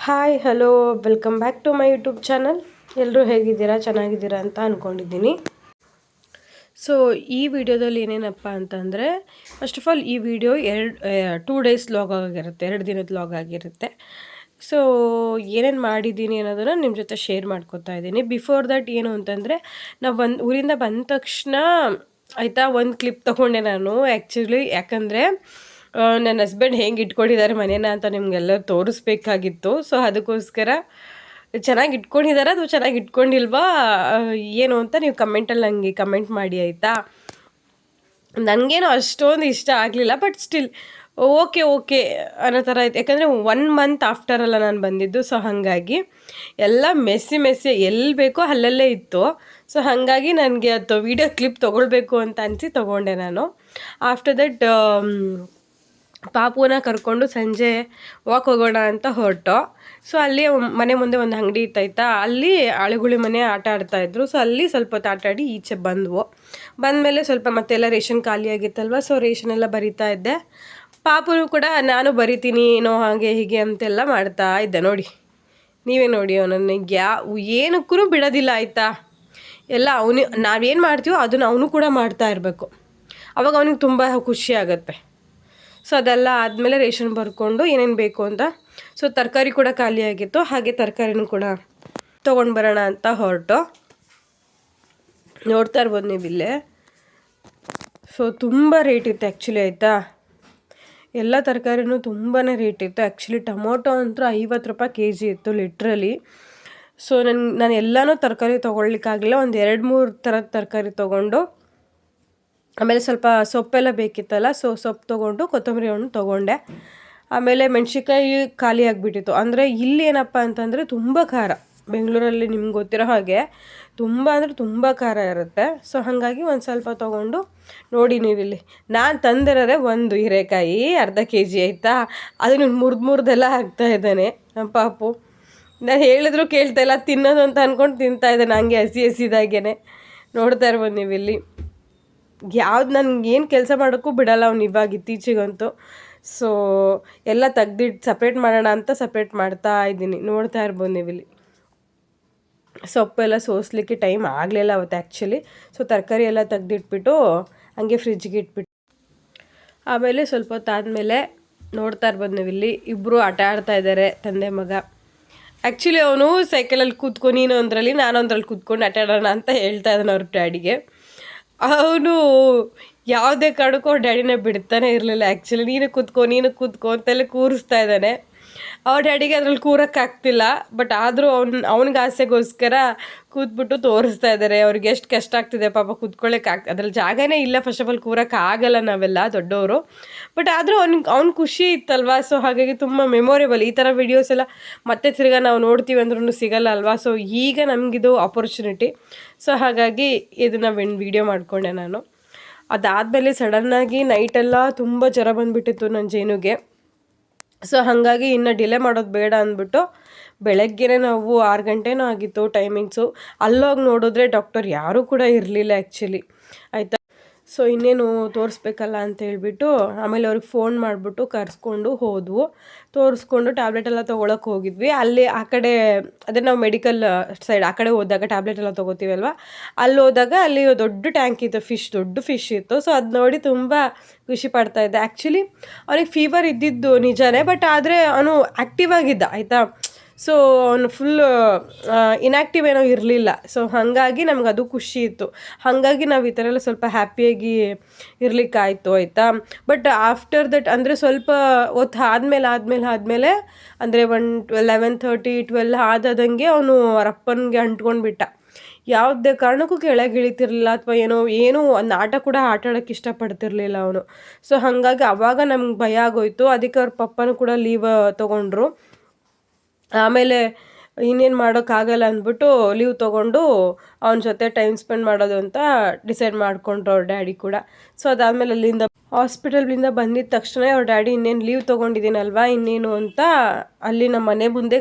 Hi hello welcome back to my YouTube channel. ಎಲ್ಲರೂ ಹೇಗಿದ್ದೀರಾ, ಚೆನ್ನಾಗಿದ್ದೀರಾ ಅಂತ ಅಂದ್ಕೊಂಡಿದ್ದೀನಿ. ಸೊ ಈ ವಿಡಿಯೋದಲ್ಲಿ ಏನೇನಪ್ಪ ಅಂತಂದರೆ, ಫಸ್ಟ್ ಆಫ್ ಆಲ್ ಈ ವಿಡಿಯೋ 2 ಡೇಸ್ ಲಾಗ್ ಆಗಿರುತ್ತೆ, 2 ದಿನದ ಲಾಗ್ ಆಗಿರುತ್ತೆ. ಸೊ ಏನೇನು ಮಾಡಿದ್ದೀನಿ ಅನ್ನೋದನ್ನು ನಿಮ್ಮ ಜೊತೆ ಶೇರ್ ಮಾಡ್ಕೊತಾ ಇದ್ದೀನಿ. ಬಿಫೋರ್ ದಟ್ ಏನು ಅಂತಂದರೆ, ನಾವು ಊರಿಂದ ಬಂದ ತಕ್ಷಣ ಆಯಿತಾ ಒಂದು ಕ್ಲಿಪ್ ತೊಗೊಂಡೆ ನಾನು ಆ್ಯಕ್ಚುಲಿ. ಯಾಕಂದರೆ ನನ್ನ ಹಸ್ಬೆಂಡ್ ಹೆಂಗೆ ಇಟ್ಕೊಂಡಿದ್ದಾರೆ ಮನೇನ ಅಂತ ನಿಮಗೆಲ್ಲ ತೋರಿಸ್ಬೇಕಾಗಿತ್ತು. ಸೊ ಅದಕ್ಕೋಸ್ಕರ ಚೆನ್ನಾಗಿ ಇಟ್ಕೊಂಡಿದ್ದಾರೆ, ಅದು ಚೆನ್ನಾಗಿ ಇಟ್ಕೊಂಡಿಲ್ವಾ ಏನು ಅಂತ ನೀವು ಕಮೆಂಟಲ್ಲಿ ನನಗೆ ಕಮೆಂಟ್ ಮಾಡಿ ಆಯಿತಾ. ನನಗೇನು ಅಷ್ಟೊಂದು ಇಷ್ಟ ಆಗಲಿಲ್ಲ, ಬಟ್ ಸ್ಟಿಲ್ ಓಕೆ ಅನ್ನೋ ಥರ ಆಯ್ತು. ಯಾಕಂದರೆ 1 ಮಂತ್ ಆಫ್ಟರಲ್ಲ ನಾನು ಬಂದಿದ್ದು. ಸೊ ಹಾಗಾಗಿ ಎಲ್ಲ ಮೆಸ್ಸಿ ಎಲ್ಲಿ ಬೇಕೋ ಅಲ್ಲಲ್ಲೇ ಇತ್ತು. ಸೊ ಹಾಗಾಗಿ ನನಗೆ ಅದು ವೀಡಿಯೋ ಕ್ಲಿಪ್ ತೊಗೊಳ್ಬೇಕು ಅಂತ ಅನಿಸಿ ತೊಗೊಂಡೆ ನಾನು. ಆಫ್ಟರ್ ದಟ್ ಪಾಪುನ ಕರ್ಕೊಂಡು ಸಂಜೆ ವಾಕ್ ಹೋಗೋಣ ಅಂತ ಹೊರಟು. ಸೊ ಅಲ್ಲಿ ಮನೆ ಮುಂದೆ ಒಂದು ಅಂಗಡಿ ಇತ್ತಾಯ್ತಾ, ಅಲ್ಲಿ ಅಳುಗುಳಿ ಮನೆ ಆಟ ಆಡ್ತಾಯಿದ್ರು. ಸೊ ಅಲ್ಲಿ ಸ್ವಲ್ಪ ಹೊತ್ತು ಆಟ ಆಡಿ ಈಚೆ ಬಂದಮೇಲೆ ಸ್ವಲ್ಪ ಮತ್ತೆಲ್ಲ ರೇಷನ್ ಖಾಲಿ ಆಗಿತ್ತಲ್ವ. ಸೊ ರೇಷನ್ ಎಲ್ಲ ಬರಿತಾ ಇದ್ದೆ. ಪಾಪುನು ಕೂಡ ನಾನು ಬರಿತೀನಿ ಏನೋ ಹಾಗೆ ಹೀಗೆ ಅಂತೆಲ್ಲ ಮಾಡ್ತಾ ಇದ್ದೆ. ನೀವೇ ನೋಡಿ ಅವನನ್ನು ಏನಕ್ಕೂ ಬಿಡೋದಿಲ್ಲ ಆಯಿತಾ. ಎಲ್ಲ ನಾವೇನು ಮಾಡ್ತೀವೋ ಅದನ್ನು ಅವನು ಕೂಡ ಮಾಡ್ತಾ ಇರಬೇಕು, ಅವಾಗ ಅವನಿಗೆ ತುಂಬ ಖುಷಿ ಆಗುತ್ತೆ. ಸೊ ಅದೆಲ್ಲ ಆದಮೇಲೆ ರೇಷನ್ ಬರ್ಕೊಂಡು ಏನೇನು ಬೇಕು ಅಂತ, ಸೊ ತರಕಾರಿ ಕೂಡ ಖಾಲಿಯಾಗಿತ್ತು, ಹಾಗೆ ತರಕಾರಿನೂ ಕೂಡ ತೊಗೊಂಡು ಬರೋಣ ಅಂತ ಹೊರಟು. ನೋಡ್ತಾ ಇರ್ಬೋದು ನೀವು ಇಲ್ಲೇ. ಸೊ ತುಂಬ ರೇಟ್ ಇತ್ತು ಆ್ಯಕ್ಚುಲಿ ಆಯಿತಾ. ಎಲ್ಲ ತರಕಾರಿನೂ ತುಂಬಾ ರೇಟ್ ಇತ್ತು. ಆ್ಯಕ್ಚುಲಿ ಟೊಮೊಟೊ ಅಂತೂ 50 ರೂಪಾಯಿ kg ಇತ್ತು ಲಿಟ್ರಲಿ. ಸೊ ನಾನು ಎಲ್ಲನೂ ತರಕಾರಿ ತೊಗೊಳ್ಲಿಕ್ಕಾಗಲಿಲ್ಲ. ಒಂದು 2-3 ಥರದ ತರಕಾರಿ ತೊಗೊಂಡು, ಆಮೇಲೆ ಸ್ವಲ್ಪ ಸೊಪ್ಪೆಲ್ಲ ಬೇಕಿತ್ತಲ್ಲ, ಸೊ ಸೊಪ್ಪು ತೊಗೊಂಡು ಕೊತ್ತಂಬರಿ ಹಣ್ಣು ತೊಗೊಂಡೆ. ಆಮೇಲೆ ಮೆಣ್ಸಿನ್ಕಾಯಿ ಖಾಲಿ ಆಗಿಬಿಟ್ಟಿತ್ತು. ಅಂದರೆ ಇಲ್ಲಿ ಏನಪ್ಪ ಅಂತಂದರೆ ತುಂಬ ಖಾರ. ಬೆಂಗಳೂರಲ್ಲಿ ನಿಮ್ಗೆ ಗೊತ್ತಿರೋ ಹಾಗೆ ತುಂಬ ಅಂದರೆ ತುಂಬ ಖಾರ ಇರುತ್ತೆ. ಸೊ ಹಾಗಾಗಿ ಒಂದು ಸ್ವಲ್ಪ ತೊಗೊಂಡು ನೋಡಿ ನೀವಿಲ್ಲಿ ನಾನು ತಂದಿರೋದೇ ಒಂದು ಹೀರೆಕಾಯಿ ಅರ್ಧ kg ಆಯಿತಾ. ಅದನ್ನು ಮುರಿದೆಲ್ಲ ಹಾಕ್ತಾ ಇದ್ದಾನೆ ನಮ್ಮ ಪಾಪು. ನಾನು ಹೇಳಿದ್ರು ಕೇಳ್ತಾ ಇಲ್ಲ, ತಿನ್ನೋದು ಅಂತ ಅಂದ್ಕೊಂಡು ತಿಂತಾಯಿದ್ದಾನೆ ಹಂಗೆ ಹಸಿದಾಗೇ. ನೋಡ್ತಾ ಇರ್ಬೋದು ನೀವಿಲ್ಲಿ. ಯಾವ್ದು ನನಗೇನು ಕೆಲಸ ಮಾಡೋಕ್ಕೂ ಬಿಡಲ್ಲ ಅವ್ನು ಇವಾಗ ಇತ್ತೀಚೆಗಂತೂ. ಸೊ ಎಲ್ಲ ತೆಗ್ದಿಟ್ಟು ಸಪ್ರೇಟ್ ಮಾಡೋಣ ಅಂತ ಸಪ್ರೇಟ್ ಮಾಡ್ತಾ ಇದ್ದೀನಿ. ನೋಡ್ತಾ ಇರ್ಬೋದು ನೀವಿಲ್ಲಿ. ಸೊಪ್ಪೆಲ್ಲ ಸೋಸಲಿಕ್ಕೆ ಟೈಮ್ ಆಗಲಿಲ್ಲ ಅವತ್ತು ಆ್ಯಕ್ಚುಲಿ. ಸೊ ತರಕಾರಿ ಎಲ್ಲ ತೆಗ್ದಿಟ್ಬಿಟ್ಟು ಹಂಗೆ ಫ್ರಿಜ್ಗೆ ಇಟ್ಬಿಟ್ಟು, ಆಮೇಲೆ ಸ್ವಲ್ಪ ಹೊತ್ತಾದಮೇಲೆ ನೋಡ್ತಾ ಇರ್ಬೋದು ನೀವಿಲ್ಲಿ ಇಬ್ಬರು ಆಟ ಆಡ್ತಾ ಇದ್ದಾರೆ ತಂದೆ ಮಗ. ಆ್ಯಕ್ಚುಲಿ ಅವನು ಸೈಕಲಲ್ಲಿ ಕೂತ್ಕೊ, ನೀನು ಒಂದರಲ್ಲಿ ನಾನು ಒಂದರಲ್ಲಿ ಕೂತ್ಕೊಂಡು ಆಟ ಆಡೋಣ ಅಂತ ಹೇಳ್ತಾ ಇದ್ದಾನೆ ಅವ್ರ ಡ್ಯಾಡಿಗೆ. ಅವನು ಯಾವುದೇ ಕಾರಣಕ್ಕೂ ಅವ್ರ ಡ್ಯಾಡಿನೇ ಬಿಡ್ತಾನೆ ಇರಲಿಲ್ಲ. ಆ್ಯಕ್ಚುಲಿ ನೀನು ಕೂತ್ಕೊ ಅಂತೆಲ್ಲ ಕೂರಿಸ್ತಾ ಇದ್ದಾನೆ. ಅವ್ರ ಡ್ಯಾಡಿಗೆ ಅದ್ರಲ್ಲಿ ಕೂರೋಕ್ಕಾಗ್ತಿಲ್ಲ, ಬಟ್ ಆದರೂ ಅವ್ನಿಗೆ ಆಸೆಗೋಸ್ಕರ ಕೂತ್ಬಿಟ್ಟು ತೋರಿಸ್ತಾ ಇದ್ದಾರೆ. ಅವ್ರಿಗೆ ಎಷ್ಟು ಕಷ್ಟ ಆಗ್ತಿದೆ ಪಾಪ ಅದ್ರಲ್ಲಿ ಜಾಗನೇ ಇಲ್ಲ. ಫಸ್ಟ್ ಆಫ್ ಆಲ್ ಕೂರೋಕ್ಕಾಗಲ್ಲ ನಾವೆಲ್ಲ ದೊಡ್ಡವರು, ಬಟ್ ಆದರೂ ಅವ್ನ ಖುಷಿ ಇತ್ತಲ್ವ. ಸೊ ಹಾಗಾಗಿ ತುಂಬ ಮೆಮೊರೇಬಲ್. ಈ ಥರ ವೀಡಿಯೋಸ್ ಎಲ್ಲ ಮತ್ತೆ ತಿರ್ಗಾ ನಾವು ನೋಡ್ತೀವಿ ಅಂದ್ರೂ ಸಿಗಲ್ಲ ಅಲ್ವಾ. ಸೊ ಈಗ ನಮಗಿದು ಆಪರ್ಚುನಿಟಿ. ಸೊ ಹಾಗಾಗಿ ಇದನ್ನು ವೀಡಿಯೋ ಮಾಡಿಕೊಂಡೆ ನಾನು. ಅದಾದಮೇಲೆ ಸಡನ್ನಾಗಿ ನೈಟೆಲ್ಲ ತುಂಬ ಜ್ವರ ಬಂದುಬಿಟ್ಟಿತ್ತು ನನ್ನ ಜೇನುಗೆ. ಸೊ ಹಾಗಾಗಿ ಇನ್ನು ಡಿಲೇ ಮಾಡೋದು ಬೇಡ ಅಂದ್ಬಿಟ್ಟು ಬೆಳಗ್ಗೆನೇ ನಾವು 6 ಗಂಟೆನೂ ಆಗಿತ್ತು ಟೈಮಿಂಗ್ಸು. ಅಲ್ಲೋಗಿ ನೋಡಿದ್ರೆ ಡಾಕ್ಟರ್ ಯಾರೂ ಕೂಡ ಇರಲಿಲ್ಲ ಆ್ಯಕ್ಚುಲಿ ಆಯಿತಾ. ಸೊ ಇನ್ನೇನು ತೋರಿಸ್ಬೇಕಲ್ಲ ಅಂತ ಹೇಳ್ಬಿಟ್ಟು ಆಮೇಲೆ ಅವ್ರಿಗೆ ಫೋನ್ ಮಾಡಿಬಿಟ್ಟು ಕರೆಸ್ಕೊಂಡು ತೋರಿಸ್ಕೊಂಡು ಟ್ಯಾಬ್ಲೆಟ್ ಎಲ್ಲ ತೊಗೊಳಕ್ಕೆ ಹೋಗಿದ್ವಿ. ಅಲ್ಲಿ ಆ ಕಡೆ ಅದೇ ನಾವು ಮೆಡಿಕಲ್ ಸೈಡ್ ಆ ಕಡೆ ಹೋದಾಗ ಟ್ಯಾಬ್ಲೆಟ್ ಎಲ್ಲ ತೊಗೋತೀವಲ್ವ, ಅಲ್ಲಿ ಹೋದಾಗ ಅಲ್ಲಿ ದೊಡ್ಡ ಟ್ಯಾಂಕ್ ಇತ್ತು, ದೊಡ್ಡ ಫಿಶ್ ಇತ್ತು. ಸೊ ಅದು ನೋಡಿ ತುಂಬ ಖುಷಿ ಪಡ್ತಾಯಿದ್ದೆ. ಆ್ಯಕ್ಚುಲಿ ಅವನಿಗೆ ಫೀವರ್ ಇದ್ದಿದ್ದು ನಿಜಾನೇ, ಬಟ್ ಆದರೆ ಅವನು ಆ್ಯಕ್ಟಿವ್ ಆಗಿದ್ದ ಆಯಿತಾ. ಸೊ ಅವನು ಫುಲ್ಲು ಇನ್ಯಾಕ್ಟಿವ್ ಏನೋ ಇರಲಿಲ್ಲ. ಸೊ ಹಾಗಾಗಿ ನಮ್ಗೆ ಅದು ಖುಷಿ ಇತ್ತು. ಹಾಗಾಗಿ ನಾವು ಈ ಥರ ಎಲ್ಲ ಸ್ವಲ್ಪ ಹ್ಯಾಪಿಯಾಗಿ ಇರಲಿಕ್ಕಾಯ್ತು ಆಯಿತಾ. ಬಟ್ ಆಫ್ಟರ್ ದಟ್ ಅಂದರೆ ಸ್ವಲ್ಪ ಹೊತ್ತು ಆದಮೇಲೆ ಅಂದರೆ 11:30 12 ಆದಂಗೆ ಅವನು ಅವ್ರ ಅಪ್ಪನಿಗೆ ಅಂಟ್ಕೊಂಡ್ಬಿಟ್ಟ. ಯಾವುದೇ ಕಾರಣಕ್ಕೂ ಕೆಳಗೆ ಇಳಿತಿರ್ಲಿಲ್ಲ, ಅಥವಾ ಏನೂ ಒಂದು ಆಟ ಕೂಡ ಆಟ ಆಡೋಕ್ಕೆ ಇಷ್ಟಪಡ್ತಿರ್ಲಿಲ್ಲ ಅವನು. ಸೊ ಹಾಗಾಗಿ ಆವಾಗ ನಮ್ಗೆ ಭಯ ಆಗೋಯ್ತು. ಅದಕ್ಕೆ ಅವ್ರ ಪಪ್ಪನೂ ಕೂಡ ಲೀವ್ ತೊಗೊಂಡ್ರು. ಆಮೇಲೆ ಇನ್ನೇನು ಮಾಡೋಕ್ಕಾಗಲ್ಲ ಅಂದ್ಬಿಟ್ಟು ಲೀವ್ ತೊಗೊಂಡು ಅವನ ಜೊತೆ ಟೈಮ್ ಸ್ಪೆಂಡ್ ಮಾಡೋದು ಅಂತ ಡಿಸೈಡ್ ಮಾಡಿಕೊಂಡ್ರು ಅವ್ರ ಡ್ಯಾಡಿ ಕೂಡ. ಸೊ ಅದಾದಮೇಲೆ ಅಲ್ಲಿಂದ ಹಾಸ್ಪಿಟಲ್ನಿಂದ ಬಂದಿದ್ದ ತಕ್ಷಣ ಅವ್ರ ಡ್ಯಾಡಿ ಇನ್ನೇನು ಲೀವ್ ತೊಗೊಂಡಿದ್ದೀನಲ್ವಾ ಇನ್ನೇನು ಅಂತ ಅಲ್ಲಿ ನಮ್ಮ ಮನೆ ಮುಂದೆ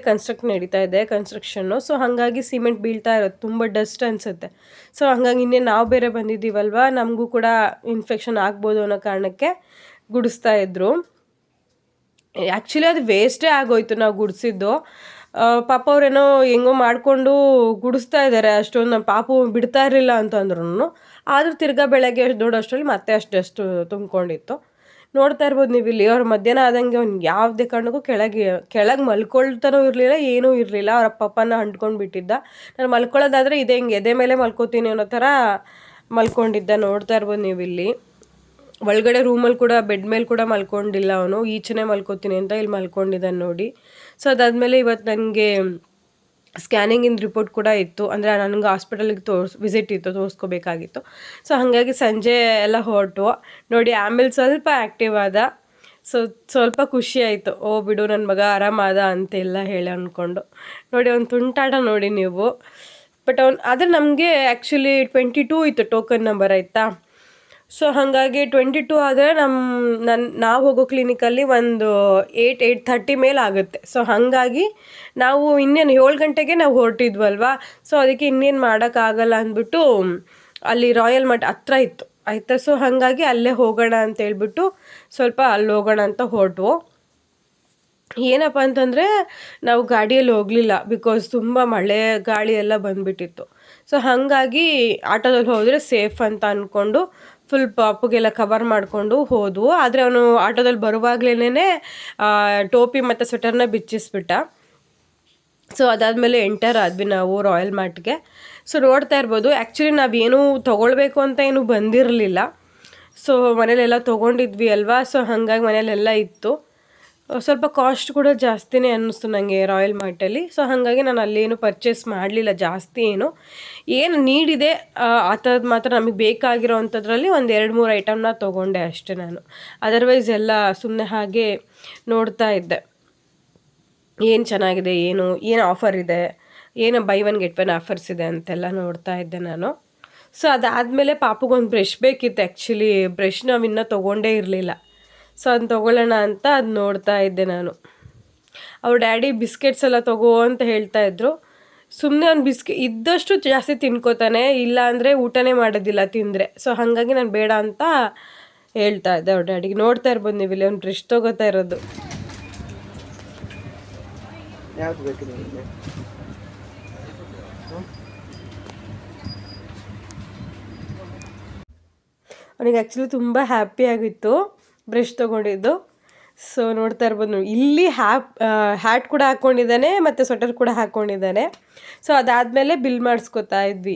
ನಡೀತಾ ಇದೆ ಕನ್ಸ್ಟ್ರಕ್ಷನ್ನು. ಸೊ ಹಾಗಾಗಿ ಸಿಮೆಂಟ್ ಬೀಳ್ತಾ ಇರೋದು, ತುಂಬ ಡಸ್ಟ್ ಅನಿಸುತ್ತೆ. ಸೊ ಹಾಗಾಗಿ ಇನ್ನೇನು ನಾವು ಬೇರೆ ಬಂದಿದ್ದೀವಲ್ವ, ನಮಗೂ ಕೂಡ ಇನ್ಫೆಕ್ಷನ್ ಆಗ್ಬೋದು ಅನ್ನೋ ಕಾರಣಕ್ಕೆ ಗುಡಿಸ್ತಾ ಇದ್ರು. ಆ್ಯಕ್ಚುಲಿ ಅದು ವೇಸ್ಟೇ ಆಗೋಯ್ತು ನಾವು ಗುಡಿಸಿದ್ದು. ಪಾಪ ಅವರೇನೋ ಹೆಂಗೋ ಮಾಡಿಕೊಂಡು ಗುಡಿಸ್ತಾ ಇದ್ದಾರೆ, ಅಷ್ಟೊಂದು ನಮ್ಮ ಪಾಪು ಬಿಡ್ತಾ ಇರಲಿಲ್ಲ ಅಂತಂದ್ರೂ. ಆದರೂ ತಿರ್ಗಾ ಬೆಳಗ್ಗೆ ದೊಡ್ಡಷ್ಟರಲ್ಲಿ ಮತ್ತೆ ಅಷ್ಟಷ್ಟು ತುಂಬಿಕೊಂಡಿತ್ತು. ನೋಡ್ತಾ ಇರ್ಬೋದು ನೀವು ಇಲ್ಲಿ. ಅವ್ರು ಮಧ್ಯಾಹ್ನ ಆದಂಗೆ ಅವ್ನು ಯಾವುದೇ ಕಾರಣಕ್ಕೂ ಕೆಳಗೆ ಮಲ್ಕೊಳ್ತಾನೂ ಇರಲಿಲ್ಲ, ಏನೂ ಇರಲಿಲ್ಲ. ಅವ್ರ ಅಪ್ಪನ ಅಂಟ್ಕೊಂಡು ಬಿಟ್ಟಿದ್ದ. ನಾನು ಮಲ್ಕೊಳ್ಳೋದಾದರೆ ಇದೇ ಹಿಂಗೆ ಎದೆ ಮೇಲೆ ಮಲ್ಕೋತೀನಿ ಅನ್ನೋ ಥರ ಮಲ್ಕೊಂಡಿದ್ದ. ನೋಡ್ತಾ ಇರ್ಬೋದು ನೀವು ಇಲ್ಲಿ. ಒಳಗಡೆ ರೂಮಲ್ಲಿ ಕೂಡ ಬೆಡ್ ಮೇಲೆ ಕೂಡ ಮಲ್ಕೊಂಡಿಲ್ಲ ಅವನು. ಈಚೆನೇ ಮಲ್ಕೋತೀನಿ ಅಂತ ಇಲ್ಲಿ ಮಲ್ಕೊಂಡಿದ್ದಾನೆ ನೋಡಿ. ಸೊ ಅದಾದಮೇಲೆ ಇವತ್ತು ನನಗೆ ಸ್ಕ್ಯಾನಿಂಗಿನ ರಿಪೋರ್ಟ್ ಕೂಡ ಇತ್ತು. ಅಂದರೆ ನನಗೆ ಹಾಸ್ಪಿಟಲ್ಗೆ ವಿಸಿಟ್ ಇತ್ತು, ತೋರಿಸ್ಕೋಬೇಕಾಗಿತ್ತು. ಸೊ ಹಾಗಾಗಿ ಸಂಜೆ ಎಲ್ಲ ಹೊರಟು ನೋಡಿ. ಆಮೇಲೆ ಸ್ವಲ್ಪ ಆ್ಯಕ್ಟಿವ್ ಆದ. ಸೊ ಸ್ವಲ್ಪ ಖುಷಿ ಆಯಿತು, ಓ ಬಿಡು ನನ್ನ ಮಗ ಆರಾಮಾದ ಅಂತೆಲ್ಲ ಹೇಳಿ ಅಂದ್ಕೊಂಡು. ನೋಡಿ ಅವ್ನು ತುಂಟಾಟ ನೋಡಿ ನೀವು. ಬಟ್ ಆದರೆ ನಮಗೆ ಆ್ಯಕ್ಚುಲಿ 22 ಇತ್ತು ಟೋಕನ್ ನಂಬರ್, ಆಯಿತಾ. ಸೊ ಹಾಗಾಗಿ 22 ಆದರೆ ನಾವು ಹೋಗೋ ಕ್ಲಿನಿಕಲ್ಲಿ ಒಂದು 8:30 ಮೇಲೆ ಆಗುತ್ತೆ. ಸೊ ಹಾಗಾಗಿ ನಾವು ಇನ್ನೇನು 7 ಗಂಟೆಗೆ ನಾವು ಹೊರಟಿದ್ವಲ್ವ. ಸೊ ಅದಕ್ಕೆ ಇನ್ನೇನು ಮಾಡೋಕ್ಕಾಗಲ್ಲ ಅಂದ್ಬಿಟ್ಟು ಅಲ್ಲಿ ರಾಯಲ್ ಮಠ ಹತ್ರ ಇತ್ತು, ಆಯಿತಾ. ಸೊ ಹಾಗಾಗಿ ಅಲ್ಲೇ ಹೋಗೋಣ ಅಂತೇಳ್ಬಿಟ್ಟು ಸ್ವಲ್ಪ ಅಲ್ಲಿ ಹೋಗೋಣ ಅಂತ ಹೊರಟ್ವು. ಏನಪ್ಪ ಅಂತಂದರೆ ನಾವು ಗಾಡಿಯಲ್ಲಿ ಹೋಗಲಿಲ್ಲ, ಬಿಕಾಸ್ ತುಂಬ ಮಳೆ ಗಾಳಿ ಎಲ್ಲ ಬಂದುಬಿಟ್ಟಿತ್ತು. ಸೊ ಹಾಗಾಗಿ ಆಟೋದಲ್ಲಿ ಹೋದರೆ ಸೇಫ್ ಅಂತ ಅಂದ್ಕೊಂಡು ಫುಲ್ ಪಾಪುಗೆಲ್ಲ ಕವರ್ ಮಾಡಿಕೊಂಡು ಹೋದ್ವು. ಆದರೆ ಅವನು ಆಟೋದಲ್ಲಿ ಬರುವಾಗಲೇ ಟೋಪಿ ಮತ್ತು ಸ್ವೆಟರ್ನ ಬಿಚ್ಚಿಸ್ಬಿಟ್ಟ. ಸೊ ಅದಾದಮೇಲೆ ಎಂಟರ್ ಆದ್ವಿ ನಾವು ರಾಯಲ್ ಮಾರ್ಟ್ಗೆ. ಸೊ ನೋಡ್ತಾ ಇರ್ಬೋದು, ಆ್ಯಕ್ಚುಲಿ ನಾವೇನು ತೊಗೊಳ್ಬೇಕು ಅಂತ ಏನೂ ಬಂದಿರಲಿಲ್ಲ. ಸೊ ಮನೇಲೆಲ್ಲ ತೊಗೊಂಡಿದ್ವಿ ಅಲ್ವಾ. ಸೊ ಹಾಗಾಗಿ ಮನೇಲೆಲ್ಲ ಇತ್ತು. ಸ್ವಲ್ಪ ಕಾಸ್ಟ್ ಕೂಡ ಜಾಸ್ತಿನೇ ಅನ್ನಿಸ್ತು ನನಗೆ ರಾಯಲ್ ಮಾರ್ಟಲ್ಲಿ. ಸೊ ಹಾಗಾಗಿ ನಾನು ಅಲ್ಲೇನು ಪರ್ಚೇಸ್ ಮಾಡಲಿಲ್ಲ ಜಾಸ್ತಿ. ಏನು ನೀಡಿದೆ ಆ ಥರದ್ದು ಮಾತ್ರ ನಮಗೆ ಬೇಕಾಗಿರೋ ಅಂಥದ್ರಲ್ಲಿ ಒಂದು 2-3 ಐಟಮ್ನ ತೊಗೊಂಡೆ ಅಷ್ಟೇ ನಾನು. ಅದರ್ವೈಸ್ ಎಲ್ಲ ಸುಮ್ಮನೆ ಹಾಗೆ ನೋಡ್ತಾ ಇದ್ದೆ, ಏನು ಚೆನ್ನಾಗಿದೆ, ಏನು ಆಫರ್ ಇದೆ, ಏನು ಬೈ 1 get 1 ಆಫರ್ಸ್ ಇದೆ ಅಂತೆಲ್ಲ ನೋಡ್ತಾ ಇದ್ದೆ ನಾನು. ಸೊ ಅದಾದಮೇಲೆ ಪಾಪುಗೊಂದು ಬ್ರಷ್ ಬೇಕಿತ್ತು. ಆ್ಯಕ್ಚುಲಿ ಬ್ರಷ್ ನಾವು ಇನ್ನೂ ತೊಗೊಂಡೇ ಇರಲಿಲ್ಲ. ಸೊ ಅದನ್ನ ತೊಗೊಳ್ಳೋಣ ಅಂತ ಅದು ನೋಡ್ತಾ ಇದ್ದೆ ನಾನು. ಅವ್ರ ಡ್ಯಾಡಿ ಬಿಸ್ಕೆಟ್ಸ್ ಎಲ್ಲ ತೊಗೋ ಅಂತ ಹೇಳ್ತಾಯಿದ್ರು. ಸುಮ್ಮನೆ ಅವ್ನು ಇದ್ದಷ್ಟು ಜಾಸ್ತಿ ತಿನ್ಕೋತಾನೆ, ಇಲ್ಲ ಅಂದರೆ ಊಟನೇ ಮಾಡೋದಿಲ್ಲ ತಿಂದರೆ. ಸೊ ಹಾಗಾಗಿ ನಾನು ಬೇಡ ಅಂತ ಹೇಳ್ತಾ ಇದ್ದೆ ಅವ್ರ ಡ್ಯಾಡಿಗೆ. ನೋಡ್ತಾ ಇರ್ಬೋದು ನೀವು ಇಲ್ಲಿ ಅವ್ನು ಬ್ರಷ್ ತೊಗೋತಾ ಇರೋದು. ಅವನಿಗೆ ಆ್ಯಕ್ಚುಲಿ ತುಂಬ ಹ್ಯಾಪಿ ಆಗಿತ್ತು ಬ್ರಷ್ ತೊಗೊಂಡಿದ್ದು. ಸೊ ನೋಡ್ತಾ ಇರ್ಬೋದು ನೋಡಿ, ಇಲ್ಲಿ ಹ್ಯಾಟ್ ಕೂಡ ಹಾಕ್ಕೊಂಡಿದ್ದಾನೆ ಮತ್ತು ಸ್ವೆಟರ್ ಕೂಡ ಹಾಕ್ಕೊಂಡಿದ್ದಾನೆ. ಸೊ ಅದಾದಮೇಲೆ ಬಿಲ್ ಮಾಡಿಸ್ಕೊತಾ ಇದ್ವಿ.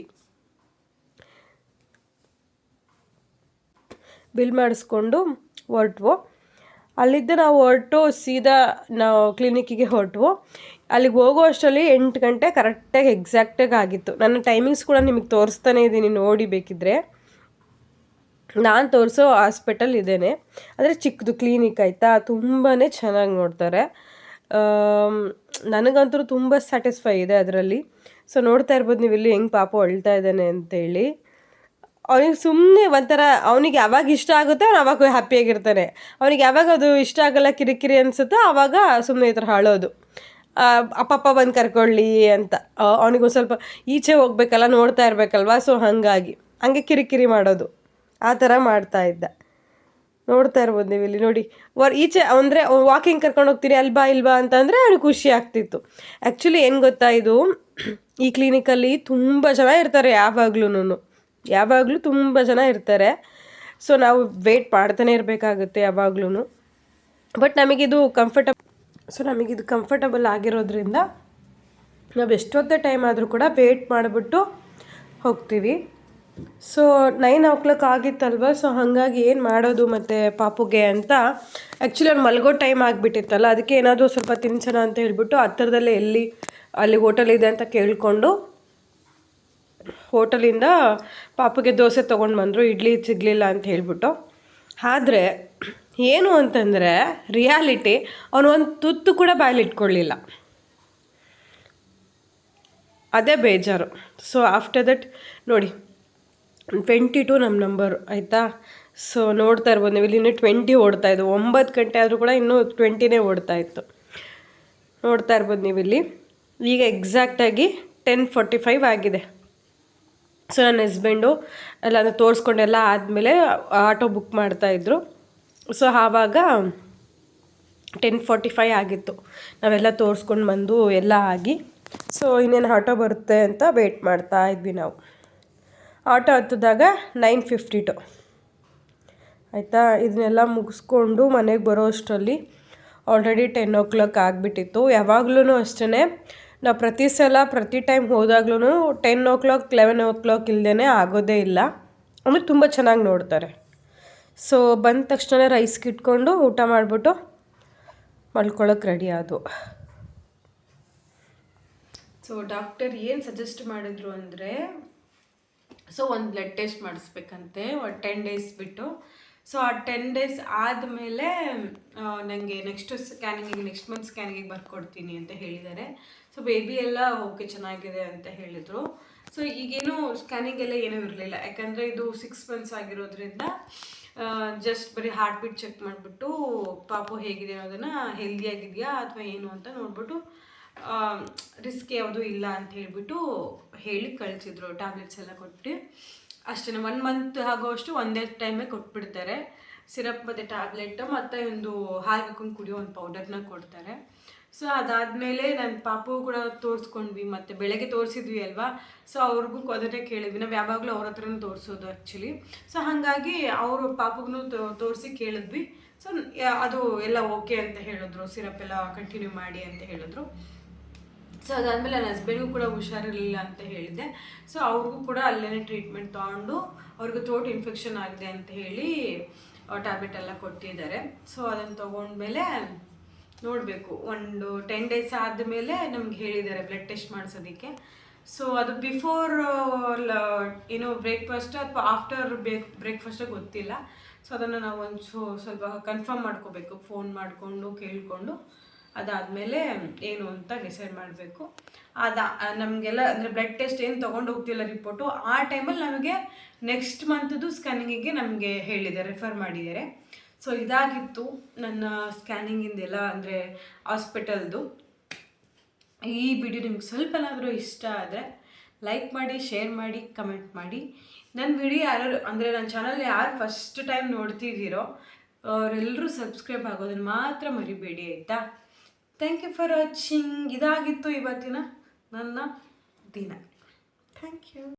ಬಿಲ್ ಮಾಡಿಸ್ಕೊಂಡು ಹೊರಟ್ವು. ಅಲ್ಲಿದ್ದ ನಾವು ಹೊರಟು ಸೀದಾ ನಾವು ಕ್ಲಿನಿಕ್ಕಿಗೆ ಹೊರಟ್ವು. ಅಲ್ಲಿಗೆ ಹೋಗೋ ಅಷ್ಟರಲ್ಲಿ 8 ಗಂಟೆ ಕರೆಕ್ಟಾಗಿ ಎಕ್ಸಾಕ್ಟಾಗಿ ಆಗಿತ್ತು. ನನ್ನ ಟೈಮಿಂಗ್ಸ್ ಕೂಡ ನಿಮಗೆ ತೋರಿಸ್ತಾನೆ ಇದ್ದೀನಿ, ನೋಡಿ ಬೇಕಿದ್ರೆ. ನಾನು ತೋರಿಸೋ ಹಾಸ್ಪಿಟಲ್ ಇದೇನೆ, ಅಂದರೆ ಚಿಕ್ಕದು ಕ್ಲಿನಿಕ್, ಆಯಿತಾ. ತುಂಬಾ ಚೆನ್ನಾಗಿ ನೋಡ್ತಾರೆ. ನನಗಂತೂ ತುಂಬ ಸ್ಯಾಟಿಸ್ಫೈ ಇದೆ ಅದರಲ್ಲಿ. ಸೊ ನೋಡ್ತಾ ಇರ್ಬೋದು ನೀವು ಇಲ್ಲಿ ಹೆಂಗೆ ಪಾಪ ಅಳ್ತಾ ಇದ್ದಾನೆ ಅಂತೇಳಿ. ಅವನಿಗೆ ಸುಮ್ಮನೆ ಒಂಥರ, ಅವನಿಗೆ ಯಾವಾಗ ಇಷ್ಟ ಆಗುತ್ತೋ ಅವ್ನು ಅವಾಗ ಹ್ಯಾಪಿಯಾಗಿರ್ತಾನೆ. ಅವನಿಗೆ ಯಾವಾಗ ಅದು ಇಷ್ಟ ಆಗಲ್ಲ, ಕಿರಿಕಿರಿ ಅನಿಸುತ್ತೋ ಆವಾಗ ಸುಮ್ಮನೆ ಈ ಥರ ಅಳೋದು. ಅಪ್ಪಪ್ಪ ಬಂದು ಕರ್ಕೊಳ್ಳಿ ಅಂತ. ಅವನಿಗೊಂದು ಸ್ವಲ್ಪ ಈಚೆ ಹೋಗ್ಬೇಕಲ್ಲ, ನೋಡ್ತಾ ಇರಬೇಕಲ್ವ. ಸೊ ಹಾಗಾಗಿ ಹಂಗೆ ಕಿರಿಕಿರಿ ಮಾಡೋದು, ಆ ಥರ ಮಾಡ್ತಾ ಇದ್ದ. ನೋಡ್ತಾ ಇರ್ಬೋದು ನೀವು ಇಲ್ಲಿ ನೋಡಿ. ಈಚೆ ಅಂದರೆ ವಾಕಿಂಗ್ ಕರ್ಕೊಂಡು ಹೋಗ್ತೀರಿ ಅಲ್ಬಾ ಇಲ್ಬಾ ಅಂತಂದರೆ ಅವ್ನಿಗೆ ಖುಷಿ ಆಗ್ತಿತ್ತು. ಆ್ಯಕ್ಚುಲಿ ಏನು ಗೊತ್ತಾ, ಇದು ಈ ಕ್ಲಿನಿಕಲ್ಲಿ ತುಂಬ ಜನ ಇರ್ತಾರೆ, ಯಾವಾಗಲೂ ತುಂಬ ಜನ ಇರ್ತಾರೆ. ಸೊ ನಾವು ವೆಯ್ಟ್ ಮಾಡ್ತಾನೆ ಇರಬೇಕಾಗುತ್ತೆ ಯಾವಾಗ್ಲೂ. ಬಟ್ ನಮಗಿದು ಕಂಫರ್ಟಬಲ್ ಆಗಿರೋದ್ರಿಂದ ನಾವು ಎಷ್ಟೊತ್ತೇ ಟೈಮ್ ಆದರೂ ಕೂಡ ವೆಯ್ಟ್ ಮಾಡಿಬಿಟ್ಟು ಹೋಗ್ತೀವಿ. So 9 o'clock ಆಗಿತ್ತಲ್ವ. ಸೊ ಹಾಗಾಗಿ ಏನು ಮಾಡೋದು ಮತ್ತು ಪಾಪುಗೆ ಅಂತ ಆ್ಯಕ್ಚುಲಿ ಅವ್ನು ಮಲಗೋ ಟೈಮ್ ಆಗಿಬಿಟ್ಟಿತ್ತಲ್ಲ, ಅದಕ್ಕೆ ಏನಾದರೂ ಸ್ವಲ್ಪ ತಿನ್ಸೋಣ ಅಂತ ಹೇಳ್ಬಿಟ್ಟು ಹತ್ತಿರದಲ್ಲೇ ಅಲ್ಲಿ ಹೋಟೆಲ್ ಇದೆ ಅಂತ ಕೇಳಿಕೊಂಡು ಹೋಟೆಲಿಂದ ಪಾಪುಗೆ ದೋಸೆ ತೊಗೊಂಡು ಬಂದರು, ಇಡ್ಲಿ ಸಿಗಲಿಲ್ಲ ಅಂತ ಹೇಳ್ಬಿಟ್ಟು. ಆದರೆ ಏನು ಅಂತಂದರೆ ರಿಯಾಲಿಟಿ, ಅವನು ಒಂದು ತುತ್ತು ಕೂಡ ಬಾಯಲ್ಲಿ ಇಟ್ಕೊಳ್ಳಿಲ್ಲ, ಅದೇ ಬೇಜಾರು. ಸೊ ಆಫ್ಟರ್ ದಟ್ ನೋಡಿ 22 ನಮ್ಮ ನಂಬರು, ಆಯಿತಾ. ಸೊ ನೋಡ್ತಾ ಇರ್ಬೋದು ನೀವು ಇಲ್ಲಿ ಇನ್ನೂ 20 ಓಡ್ತಾಯಿದ್ದು. 9 ಗಂಟೆ ಆದರೂ ಕೂಡ ಇನ್ನೂ 20ನೇ ಓಡ್ತಾಯಿತ್ತು. ನೋಡ್ತಾ ಇರ್ಬೋದು ನೀವು ಇಲ್ಲಿ. ಈಗ ಎಕ್ಸಾಕ್ಟಾಗಿ 10:45 ಆಗಿದೆ. ಸೊ ನನ್ನ ಹಸ್ಬೆಂಡು ಎಲ್ಲ ತೋರಿಸ್ಕೊಂಡೆಲ್ಲ ಆದಮೇಲೆ ಆಟೋ ಬುಕ್ ಮಾಡ್ತಾಯಿದ್ರು. ಸೊ ಆವಾಗ 10:45 ಆಗಿತ್ತು ನಾವೆಲ್ಲ ತೋರಿಸ್ಕೊಂಡು ಬಂದು ಎಲ್ಲ ಆಗಿ. ಸೊ ಇನ್ನೇನು ಆಟೋ ಬರುತ್ತೆ ಅಂತ ವೆಯ್ಟ್ ಮಾಡ್ತಾ ಇದ್ವಿ ನಾವು. ಆಟೋ ಹತ್ತಿದಾಗ 9:52 ಆಯಿತಾ. ಇದನ್ನೆಲ್ಲ ಮುಗಿಸ್ಕೊಂಡು ಮನೆಗೆ ಬರೋ ಅಷ್ಟರಲ್ಲಿ ಆಲ್ರೆಡಿ 10 ಆಗಿಬಿಟ್ಟಿತ್ತು. ಯಾವಾಗ್ಲೂ ಅಷ್ಟೇ, ನಾವು ಪ್ರತಿ ಟೈಮ್ ಹೋದಾಗ್ಲೂ 10 11 ಇಲ್ಲದೇ ಆಗೋದೇ ಇಲ್ಲ. ಅಂದರೆ ತುಂಬ ಚೆನ್ನಾಗಿ ನೋಡ್ತಾರೆ. ಸೊ ಬಂದ ತಕ್ಷಣ ರೈಸ್ಗೆ ಇಟ್ಕೊಂಡು ಊಟ ಮಾಡಿಬಿಟ್ಟು ಮಲ್ಕೊಳ್ಳೋಕೆ ರೆಡಿ ಆದವು. ಸೊ ಡಾಕ್ಟರ್ ಏನು ಸಜೆಸ್ಟ್ ಮಾಡಿದ್ರು ಅಂದರೆ, ಸೊ ಒಂದು ಬ್ಲಡ್ ಟೆಸ್ಟ್ ಮಾಡಿಸ್ಬೇಕಂತೆ 10 ಡೇಸ್ ಬಿಟ್ಟು. ಸೊ ಆ 10 ಡೇಸ್ ಆದಮೇಲೆ ನನಗೆ ನೆಕ್ಸ್ಟ್ ಮಂತ್ ಸ್ಕ್ಯಾನಿಂಗಿಗೆ ಬರ್ಕೊಡ್ತೀನಿ ಅಂತ ಹೇಳಿದ್ದಾರೆ. ಸೊ ಬೇಬಿ ಎಲ್ಲ ಓಕೆ ಚೆನ್ನಾಗಿದೆ ಅಂತ ಹೇಳಿದರು. ಸೊ ಈಗೇನು ಸ್ಕ್ಯಾನಿಂಗ್ ಎಲ್ಲ ಏನೂ ಇರಲಿಲ್ಲ, ಯಾಕಂದರೆ ಇದು 6 months ಆಗಿರೋದ್ರಿಂದ ಜಸ್ಟ್ ಬರೀ ಹಾರ್ಟ್ ಬೀಟ್ ಚೆಕ್ ಮಾಡಿಬಿಟ್ಟು ಪಾಪು ಹೇಗಿದೆ ಅನ್ನೋದನ್ನು, ಹೆಲ್ದಿಯಾಗಿದೆಯಾ ಅಥವಾ ಏನು ಅಂತ ನೋಡ್ಬಿಟ್ಟು ರಿಸ್ಕ್ ಯಾವುದೂ ಇಲ್ಲ ಅಂತ ಹೇಳಿಬಿಟ್ಟು ಹೇಳಿ ಕಳಿಸಿದ್ರು. ಟ್ಯಾಬ್ಲೆಟ್ಸ್ ಎಲ್ಲ ಕೊಟ್ಟು ಅಷ್ಟೇ 1 month ಆಗೋಷ್ಟು ಒಂದೇ ಟೈಮೇ ಕೊಟ್ಬಿಡ್ತಾರೆ. ಸಿರಪ್ ಮತ್ತು ಟ್ಯಾಬ್ಲೆಟ್ ಮತ್ತು ಒಂದು ಹಾಲು ಹಾಕೊಂಡು ಕುಡಿಯೋ ಒಂದು ಪೌಡರ್ನ ಕೊಡ್ತಾರೆ. ಸೊ ಅದಾದಮೇಲೆ ನನ್ನ ಪಾಪು ಕೂಡ ತೋರಿಸ್ಕೊಂಡ್ವಿ, ಮತ್ತು ಬೆಳಗ್ಗೆ ತೋರಿಸಿದ್ವಿ ಅಲ್ವಾ. ಸೊ ಅವ್ರಿಗೂ ಅದನ್ನೇ ಕೇಳಿದ್ವಿ, ನಾವು ಯಾವಾಗಲೂ ಅವ್ರ ಹತ್ರನೂ ತೋರಿಸೋದು ಆ್ಯಕ್ಚುಲಿ. ಸೊ ಹಾಗಾಗಿ ಅವರು ಪಾಪಗೂ ತೋರಿಸಿ ಕೇಳಿದ್ವಿ. ಸೊ ಅದು ಎಲ್ಲ ಓಕೆ ಅಂತ ಹೇಳಿದ್ರು, ಸಿರಪ್ ಎಲ್ಲ ಕಂಟಿನ್ಯೂ ಮಾಡಿ ಅಂತ ಹೇಳಿದ್ರು. ಸೊ ಅದಾದಮೇಲೆ ನನ್ನ ಹಸ್ಬೆಂಡ್ಗೂ ಕೂಡ ಹುಷಾರಿರಲಿಲ್ಲ ಅಂತ ಹೇಳಿದ್ದೆ. ಸೊ ಅವ್ರಿಗೂ ಕೂಡ ಅಲ್ಲೇ ಟ್ರೀಟ್ಮೆಂಟ್ ತೊಗೊಂಡು ಅವ್ರಿಗೂ ಥ್ರೋಟ್ ಇನ್ಫೆಕ್ಷನ್ ಆಗಿದೆ ಅಂತ ಹೇಳಿ ಟ್ಯಾಬ್ಲೆಟ್ ಎಲ್ಲ ಕೊಟ್ಟಿದ್ದಾರೆ. ಸೊ ಅದನ್ನು ತೊಗೊಂಡ್ಮೇಲೆ ನೋಡಬೇಕು, ಒಂದು 10 days ಆದಮೇಲೆ ನಮ್ಗೆ ಹೇಳಿದ್ದಾರೆ ಬ್ಲಡ್ ಟೆಸ್ಟ್ ಮಾಡಿಸೋದಕ್ಕೆ. ಸೊ ಅದು ಬಿಫೋರ್ ಏನೋ ಬ್ರೇಕ್ಫಾಸ್ಟ್ ಅಥವಾ ಆಫ್ಟರ್ ಬ್ರೇಕ್ಫಾಸ್ಟ್ ಗೊತ್ತಿಲ್ಲ. ಸೊ ಅದನ್ನು ನಾವು ಸ್ವಲ್ಪ ಕನ್ಫರ್ಮ್ ಮಾಡ್ಕೋಬೇಕು, ಫೋನ್ ಮಾಡಿಕೊಂಡು ಕೇಳಿಕೊಂಡು. ಅದಾದಮೇಲೆ ಏನು ಅಂತ ಡಿಸೈಡ್ ಮಾಡಬೇಕು. ನಮಗೆಲ್ಲ ಅಂದರೆ ಬ್ಲಡ್ ಟೆಸ್ಟ್ ಏನು ತೊಗೊಂಡು ಹೋಗ್ತಿಲ್ಲ ರಿಪೋರ್ಟು, ಆ ಟೈಮಲ್ಲಿ ನಮಗೆ ನೆಕ್ಸ್ಟ್ ಮಂತ್ದು ಸ್ಕ್ಯಾನಿಂಗಿಗೆ ನಮಗೆ ರೆಫರ್ ಮಾಡಿದ್ದಾರೆ. ಸೊ ಇದಾಗಿತ್ತು ನನ್ನ ಸ್ಕ್ಯಾನಿಂಗಿಂದೆಲ್ಲ, ಅಂದರೆ ಹಾಸ್ಪಿಟಲ್ದು. ಈ ವಿಡಿಯೋ ನಿಮ್ಗೆ ಸ್ವಲ್ಪನಾದರೂ ಇಷ್ಟ ಆದರೆ ಲೈಕ್ ಮಾಡಿ, ಶೇರ್ ಮಾಡಿ, ಕಮೆಂಟ್ ಮಾಡಿ. ನನ್ನ ವಿಡಿಯೋ ಯಾರು ಅಂದರೆ ನನ್ನ ಚಾನಲ್ ಯಾರು ಫಸ್ಟ್ ಟೈಮ್ ನೋಡ್ತಿದ್ದೀರೋ ಅವರೆಲ್ಲರೂ ಸಬ್ಸ್ಕ್ರೈಬ್ ಆಗೋದನ್ನು ಮಾತ್ರ ಮರಿಬೇಡಿ ಆಯಿತಾ. Thank you for watching. ಇದಾಗಿತ್ತು ಇವತ್ತಿನ ನನ್ನ ದಿನ. Thank you.